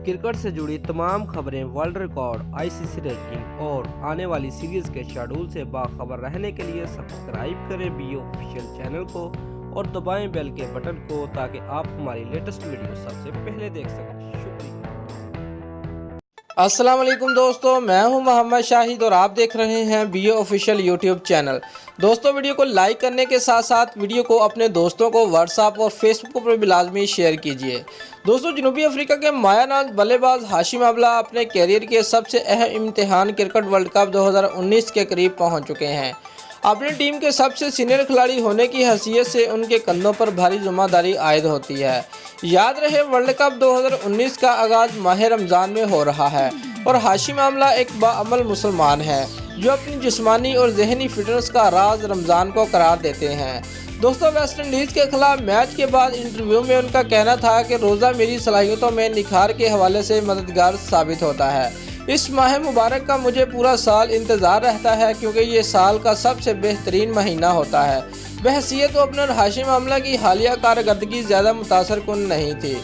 Cricket से जुड़ी तमाम खबरें, वर्ल्ड रिकॉर्ड, आईसीसी रैंकिंग और आने वाली सीरीज के शेड्यूल से बाखबर रहने के लिए सब्सक्राइब करें बीओ ऑफिशियल चैनल को और दबाएं बेल के बटन को ताकि आप हमारी लेटेस्ट वीडियो सबसे पहले देख सकें। शुक्रिया। अस्सलाम वालेकुम दोस्तों, मैं हूं मोहम्मद शाहिद और आप देख रहे हैं बीओ ऑफिशियल यूट्यूब चैनल। दोस्तों, वीडियो को लाइक करने के साथ साथ वीडियो को अपने दोस्तों को व्हाट्सएप और फेसबुक पर भी लाजमी शेयर कीजिए। दोस्तों, जनूबी अफ्रीका के मायानाज बल्लेबाज हाशिम अमला अपने कैरियर के सबसे अहम इम्तिहान क्रिकेट वर्ल्ड कप 2019 के करीब पहुंच चुके हैं। अपनी टीम के सबसे सीनियर खिलाड़ी होने की हैसियत से उनके कंधों पर भारी जिम्मेदारी आयद होती है। याद रहे, वर्ल्ड कप 2019 का आगाज़ माह रमज़ान में हो रहा है और हाशिम अमला एक बाअमल मुसलमान है जो अपनी जिस्मानी और जहनी फिटनेस का राज रमज़ान को करार देते हैं। दोस्तों, वेस्ट इंडीज़ के खिलाफ मैच के बाद इंटरव्यू में उनका कहना था कि रोज़ा मेरी सलाहियतों में निखार के हवाले से मददगार साबित होता है। इस माह मुबारक का मुझे पूरा साल इंतज़ार रहता है क्योंकि ये साल का सबसे बेहतरीन महीना होता है। बहसीयत ओपनर हाशिम अमला की हालिया कारकर्दगी ज़्यादा मुतासर कुन नहीं थी,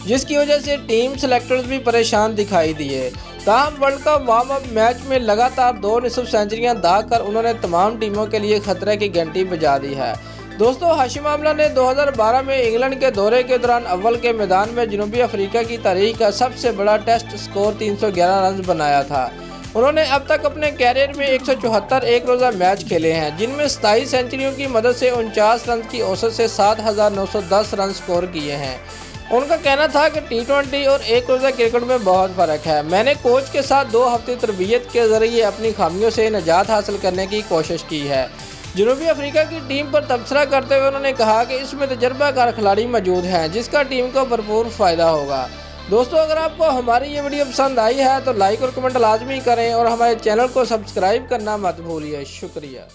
जिसकी वजह से टीम सेलेक्टर्स भी परेशान दिखाई दिए। ताहम world cup warm up match में लगातार 2 निसफ सेंचुरियाँ दाग कर उन्होंने तमाम टीमों के लिए खतरे की घंटी बजा दी है। दोस्तों, हाशिम अमला ने 2012 में इंग्लैंड के दौरे के दौरान अव्वल के मैदान में जनूबी अफ्रीका की तारीख का सबसे बड़ा टेस्ट स्कोर 311 रन बनाया था। उन्होंने अब तक अपने कैरियर में 174 एक रोज़ा मैच खेले हैं, जिनमें 27 सेंचुरियों की मदद से 49 रन की औसत से 7,910 रन स्कोर किए हैं। उनका कहना था कि T20 और एक रोज़ा क्रिकेट में बहुत फ़र्क है। मैंने कोच के साथ 2 हफ्ते तरबियत के ज़रिए अपनी खामियों से निजात हासिल करने की कोशिश की है। जनूबी अफ्रीका की टीम पर तबसरा करते हुए उन्होंने कहा कि इसमें तजर्बाकार खिलाड़ी मौजूद हैं जिसका टीम को भरपूर फ़ायदा होगा। दोस्तों, अगर आपको हमारी ये वीडियो पसंद आई है तो लाइक और कमेंट लाजमी करें और हमारे चैनल को सब्सक्राइब करना मत भूलिए। शुक्रिया।